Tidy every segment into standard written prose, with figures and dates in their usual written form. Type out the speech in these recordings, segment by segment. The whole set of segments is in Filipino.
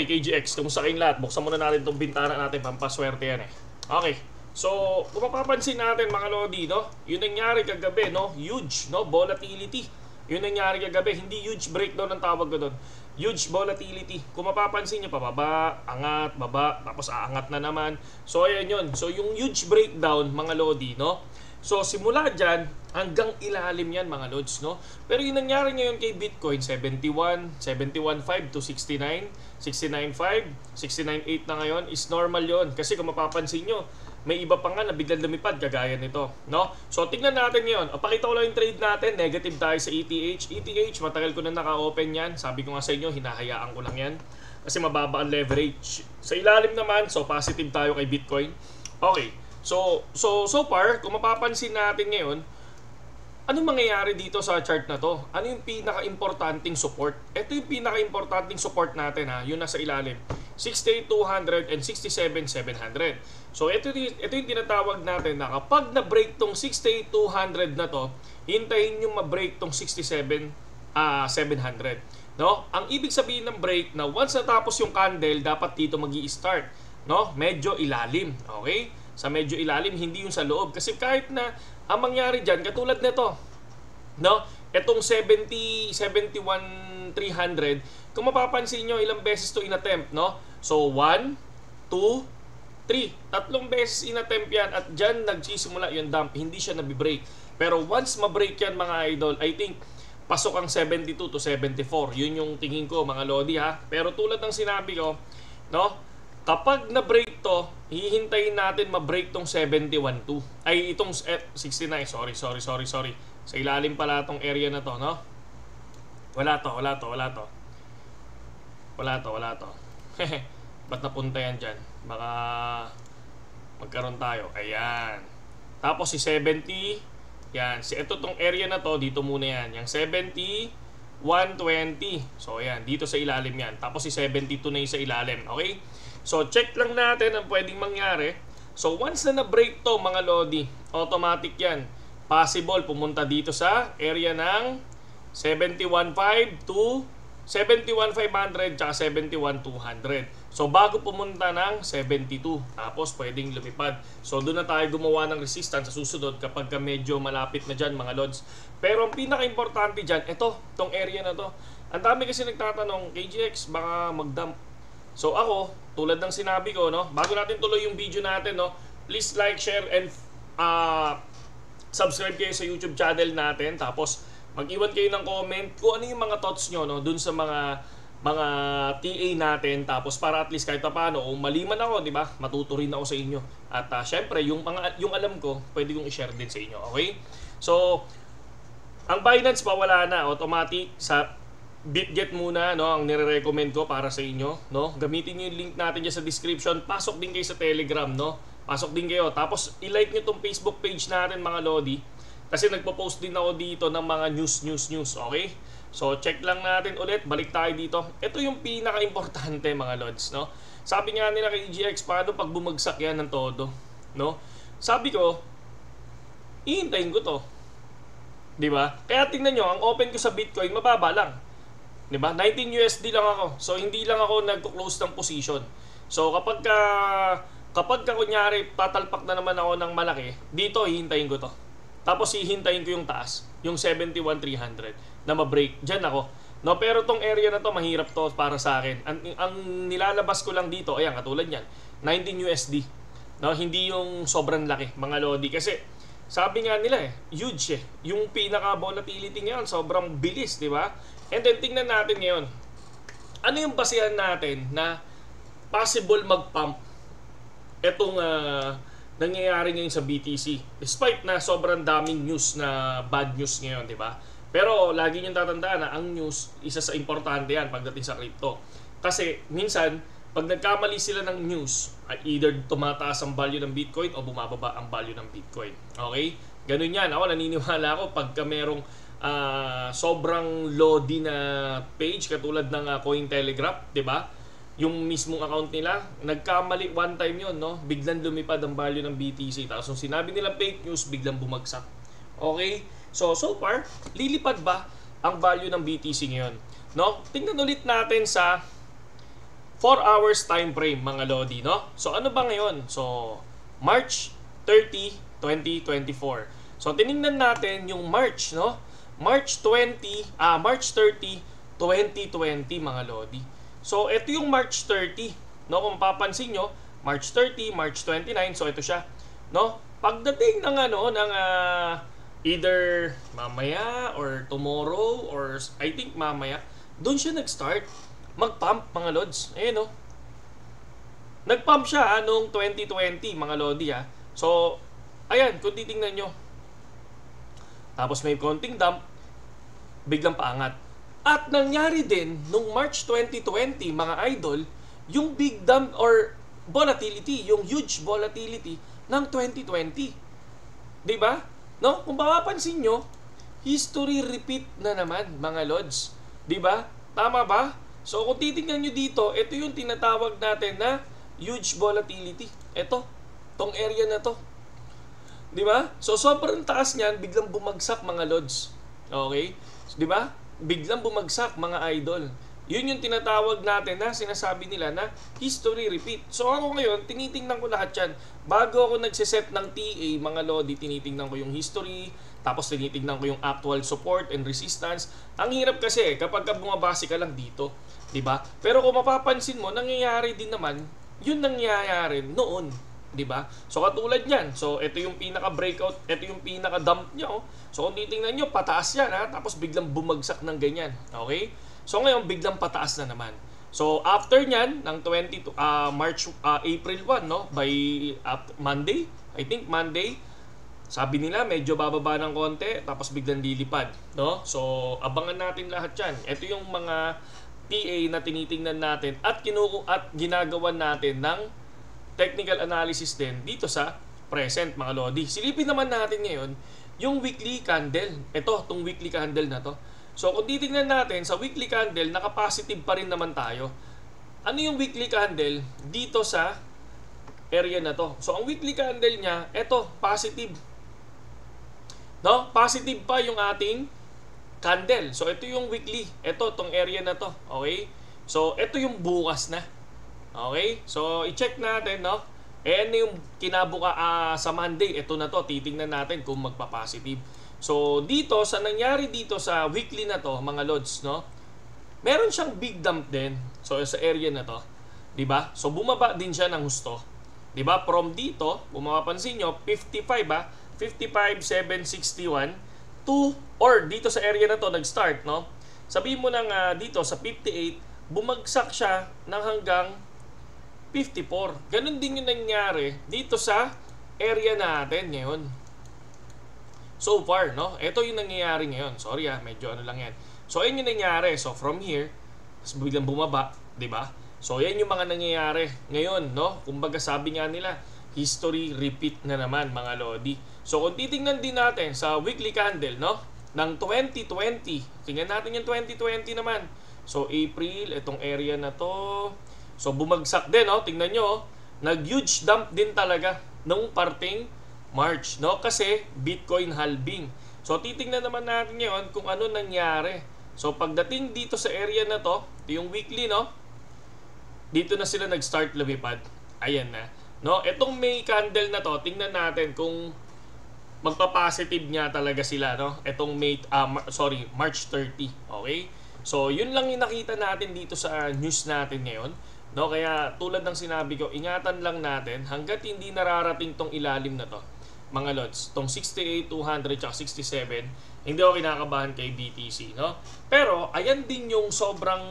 Okay, KGX, kumusta kayong lahat? Buksan muna natin itong bintana natin, pampaswerte yan eh. Okay, so kung mapapansin natin mga lodi, no? Yun nangyari kagabi, no? Huge, no? Volatility. Yun nangyari kagabi, hindi huge breakdown ang tawag ko doon. Huge volatility. Kung mapapansin nyo, pababa, angat, baba, tapos aangat na naman. So ayan yun. So yung huge breakdown mga lodi, no? So simula dyan, hanggang ilalim yan mga lods, no? Pero yung nangyari ngayon kay Bitcoin, 71.5 to 69, 69.5, 69.8 na ngayon, is normal yon. Kasi kung mapapansin nyo, may iba pa nga na biglang lumipad kagaya nito, no? So tingnan natin ngayon. Pakita ko lang yung trade natin. Negative tayo sa ETH. ETH, matagal ko na naka-open yan. Sabi ko nga sa inyo, hinahayaan ko lang yan. Kasi mababa ang leverage. Sa ilalim naman, so positive tayo kay Bitcoin. Okay. So far, kung mapapansin natin ngayon, anong mangyayari dito sa chart na to? Ano yung pinaka-importanting support? Ito yung pinaka-importanting support natin ha, yun nasa ilalim. 68,200 and 67,700. So ito yung tinatawag natin na kapag na-break tong 68,200 na to, hintayin nyo ma-break tong 67,700. No? Ang ibig sabihin ng break na once natapos yung candle, dapat dito magi-start. No? Medyo ilalim. Okay? Sa medyo ilalim, hindi yung sa loob. Kasi kahit na ang mangyari dyan, katulad nito, no? Itong 71,300, kung mapapansin nyo, ilang beses to inattempt, no? So, 1, 2, 3. Tatlong beses inattempt yan at dyan nagsisimula yung dump. Hindi siya nabibreak. Pero once mabreak yan mga idol, I think, pasok ang 72 to 74. Yun yung tingin ko mga lodi ha. Pero tulad ng sinabi ko, no? Kapag na-break to, hihintayin natin ma-break tong 71.2. Ay, itong 69. Sorry. Sa ilalim pala tong area na to, no? Wala to. Ba't napunta yan dyan? Baka magkaroon tayo. Ayan. Tapos si 70. Yan. Ito tong area na to, dito muna yan. Yung 70, 120. So, ayan. Dito sa ilalim yan. Tapos si 72 na yung sa ilalim. Okay? So, check lang natin ang pwedeng mangyari. So, once na na-break to mga lodi, automatic yan. Possible pumunta dito sa area ng 71.5 to 71,500 tsaka 71,200. So, bago pumunta ng 72. Tapos, pwedeng lumipad. So, doon na tayo gumawa ng resistance sa susunod kapag medyo malapit na dyan mga lods. Pero, ang pinaka-importante dyan, tong area na to. Ang dami kasi nagtatanong, KGX, baka mag-dump. So ako, tulad ng sinabi ko, no, bago natin tuloy yung video natin, no, please like, share, and subscribe kayo sa YouTube channel natin. Tapos, mag-iwan kayo ng comment kung ano yung mga thoughts nyo, no, dun sa mga TA natin. Tapos, para at least kahit paano, kung maliman ako, di ba, matuto rin ako sa inyo. At syempre, yung alam ko, pwede kong i-share din sa inyo, okay? So, ang Binance pa wala na, automatic sa BitGet muna, no, ang nire-recommend ko para sa inyo, no. Gamitin niyo yung link natin diyan sa description. Pasok din kayo sa Telegram, no. Pasok din kayo. Tapos i-like niyo tong Facebook page natin mga lodi. Kasi nagpo-post din ako dito ng mga news, okay? So check lang natin ulit, balik tayo dito. Ito yung pinaka-importante mga lods, no. Sabi nga nila kay EGX, paano pag bumagsak yan ng todo, no? Sabi ko, ihintayin ko to. 'Di ba? Kaya tingnan niyo, ang open ko sa Bitcoin mababa lang. Diba? 19 USD lang ako. So, hindi lang ako nagko-close ng position. So, kapag kunyari, tatalpak na naman ako ng malaki, dito, hihintayin ko to. Tapos, hihintayin ko yung taas, yung 71,300 na ma-break. Diyan ako. No, pero tong area na to, mahirap to para sa akin. Ang nilalabas ko lang dito, ayan, katulad yan, 19 USD. No, hindi yung sobrang laki, mga lodi. Kasi, sabi nga nila huge yung pinaka-volatility ngayon, sobrang bilis, di ba? And then, tingnan natin ngayon. Ano yung basihan natin na possible mag-pump itong nangyayari ngayon sa BTC? Despite na sobrang daming news na bad news ngayon, di ba? Pero, lagi niyong tatandaan na ang news, isa sa importante yan pagdating sa crypto. Kasi, minsan, pag nagkamali sila ng news, either tumataas ang value ng Bitcoin o bumababa ang value ng Bitcoin. Okay? Ganun yan. Ako, naniniwala ako pagka merong sobrang lodi na page katulad ng Cointelegraph, 'di ba? Yung mismong account nila, nagkamali one time 'yon, no? Biglang lumipad ang value ng BTC. Tapos nung sinabi nila fake news, biglang bumagsak. Okay? So far, lilipad ba ang value ng BTC ngayon? No? Tingnan ulit natin sa 4 hours time frame mga lodi, no? So ano ba ngayon? So March 30, 2024. So tiningnan natin yung March, no? March 30, 2020 mga lodi. So ito yung March 30, no? Kung papansin nyo, March 30, March 29, so ito siya, no? Pagdating ng either mamaya or tomorrow or I think mamaya, doon siya nag-start mag-pump mga lods. Ayan, no? Nag-pump siya noong 2020 mga lodi, ha. So ayan, kung titingnan nyo, tapos may konting dump, biglang paangat. At nangyari din nung March 2020 mga idol, yung big dump or volatility, yung huge volatility ng 2020. 'Di ba? No? Kung mapapansin nyo, history repeat na naman mga lods. 'Di ba? Tama ba? So kung titingnan nyo dito, ito yung tinatawag natin na huge volatility. Ito, tong area na to. 'Di ba? So sobrang taas niyan, biglang bumagsak mga lods. Okay? 'Di ba? Biglang bumagsak mga idol. Yun yung tinatawag natin na sinasabi nila na history repeat. So ako ngayon, tinitingnan ko lahat yan. Bago ako nagsiset ng TA, mga lodi, tinitingnan ko yung history, tapos tinitingnan ko yung actual support and resistance. Ang hirap kasi kapag bumabase ka lang dito, 'di ba? Pero kung mapapansin mo, nangyayari din naman yun nangyayari noon, 'di ba? So katulad niyan. So ito yung pinaka breakout, ito yung pinaka dump niya, oh. So kung titingnan niyo, pataas yan, ha, tapos biglang bumagsak ng ganyan. Okay? So ngayon biglang pataas na naman. So after niyan ng April 1, no, by Monday, I think Monday, sabi nila medyo bababa ng konti tapos biglang lilipad, no? So abangan natin lahat 'yan. Ito yung mga TA na tinitingnan natin at ginagawan natin ng technical analysis din dito sa present mga lodi. Silipin naman natin ngayon yung weekly candle. Ito, tong weekly candle na to. So kung titingnan natin sa weekly candle, naka-positive pa rin naman tayo. Ano yung weekly candle dito sa area na to? So ang weekly candle niya, ito, positive. No? Positive pa yung ating candle. So ito yung weekly. Ito, tong area na to. Okay? So ito yung bukas na. Okay? So i-check natin, no? Ano yung kinabuka sa Monday? Ito na to. Titingnan natin kung magpa-positive. So dito sa nangyari dito sa weekly na to, mga lods, no? Meron siyang big dump din. So sa area na to, 'di ba? So bumaba din siya ng husto. 'Di ba? From dito, kung mapapansin nyo, 55,761 to, or dito sa area na to nag-start, no? Sabihin mo nang dito sa 58, bumagsak siya ng hanggang 54. Ganun din yung nangyari dito sa area natin ngayon. So far, no? Ito yung nangyayari ngayon. Sorry, medyo ano lang yan. So, ayun yung nangyayari. So, from here, biglang bumaba, 'di ba? So, yan yung mga nangyayari ngayon, no? Kumbaga sabi nga nila, history repeat na naman, mga lodi. So, kung titingnan din natin sa weekly candle, no? Ng 2020. Tingnan natin yung 2020 naman. So, April, itong area na to. So, bumagsak din, no? Tingnan nyo, nag-huge dump din talaga nung parting March, no? Kasi Bitcoin halving. So titingnan naman natin ngayon kung ano nangyari. So pagdating dito sa area na to, yung weekly, no? Dito na sila nag-start lumipad. Ayan na, no? Etong May candle na to, tingnan natin kung magpa-positive niya talaga sila, no? Etong March 30, okay? So yun lang yung nakita natin dito sa news natin ngayon. No, kaya tulad ng sinabi ko, ingatan lang natin hangga't hindi nararating tong ilalim na to. Mga lods, tong 68, 200, at 67, hindi ako kinakabahan kay BTC, no? Pero ayan din yung sobrang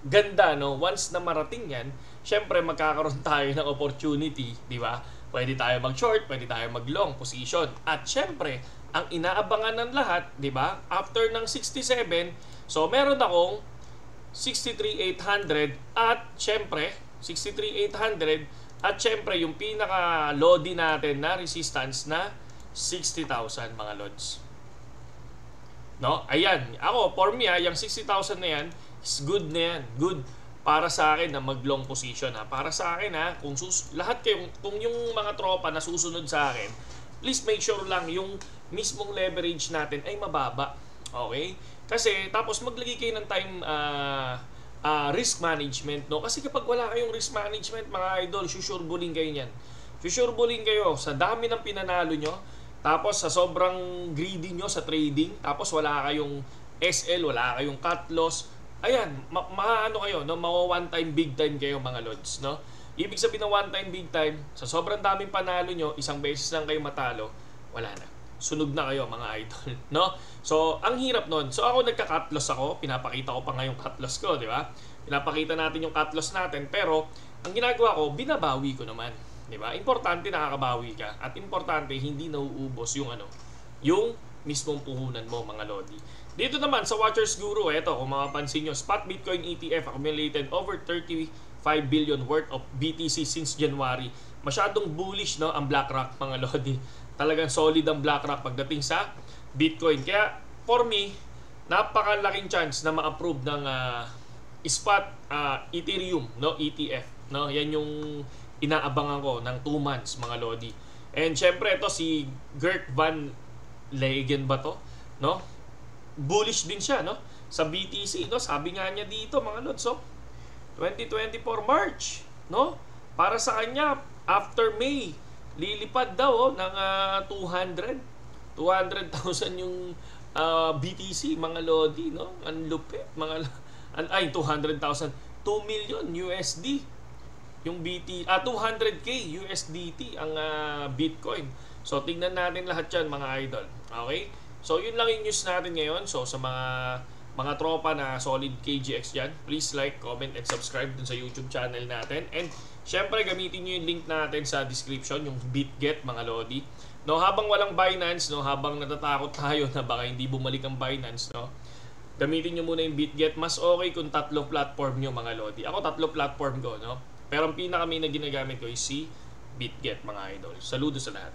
ganda, no? Once na marating yan, syempre magkakaroon tayo ng opportunity, di ba? Pwede tayo mag-short, pwede tayo mag-long position. At syempre, ang inaabangan ng lahat, di ba? After ng 67, so meron akong 63,800 at syempre 63,800 at syempre yung pinaka lodi natin na resistance na 60,000 mga lods. No? Ayan, ako for me yung 60,000 na yan is good na yan. Good para sa akin na mag-long position, ha. Para sa akin, ha, kung lahat kayo, kung yung mga tropa na susunod sa akin, please make sure lang yung mismong leverage natin ay mababa. Okay? Kasi tapos maglagay kayo ng risk management, no? Kasi kapag wala kayong risk management, mga idol, susurbulin kayo niyan. Susurbulin kayo sa dami ng pinanalo nyo, tapos sa sobrang greedy nyo sa trading, tapos wala kayong SL, wala kayong cut loss. Ayan, maano kayo, no? One time, big time kayo, mga lods, no? Ibig sabihin ng one time, big time, sa sobrang daming panalo nyo, isang beses lang kayo matalo, wala na. Sunog na kayo, mga idol, no? So, ang hirap nun. So, ako nagka-cut loss ako. Pinapakita ko pa nga yung cut loss ko, di ba? Pinapakita natin yung cut loss natin. Pero, ang ginagawa ko, binabawi ko naman. Di ba? Importante nakakabawi ka. At importante, hindi nauubos yung yung mismong puhunan mo, mga lodi. Dito naman, sa Watchers Guru, eto, kung mapapansin nyo, Spot Bitcoin ETF accumulated over 35 billion worth of BTC since January. Masyadong bullish, no, ang BlackRock, mga lodi. Talagang solid ang BlackRock pagdating sa Bitcoin. Kaya, for me, napakalaking chance na ma-approve ng Spot Ethereum, no, ETF, no? Yan yung inaabangan ko ng 2 months, mga lodi. And syempre, ito si Gert Van Legen ba to, no? Bullish din siya, no, sa BTC, no? Sabi nga niya dito, mga lods, so 2024 March, no? Para sa kanya, after May, lilipad daw ng 200,000 yung BTC, mga lodi, no? Ang lupit, mga 200,000, 2 million USD yung 200k USDT ang Bitcoin. So tingnan natin lahat 'yan, mga idol. Okay? So yun lang yung news natin ngayon. So sa mga tropa na solid KGX dyan, please like, comment, and subscribe dun sa YouTube channel natin. And syempre, gamitin nyo yung link natin sa description, yung BitGet, mga lodi. No, habang walang Binance, no, habang natatakot tayo na baka hindi bumalik ang Binance, no, gamitin nyo muna yung BitGet. Mas okay kung 3 platform nyo, mga lodi. Ako 3 platform ko, no. Pero ang pinaka main na ginagamit ko is si BitGet, mga idol. Saludo sa lahat.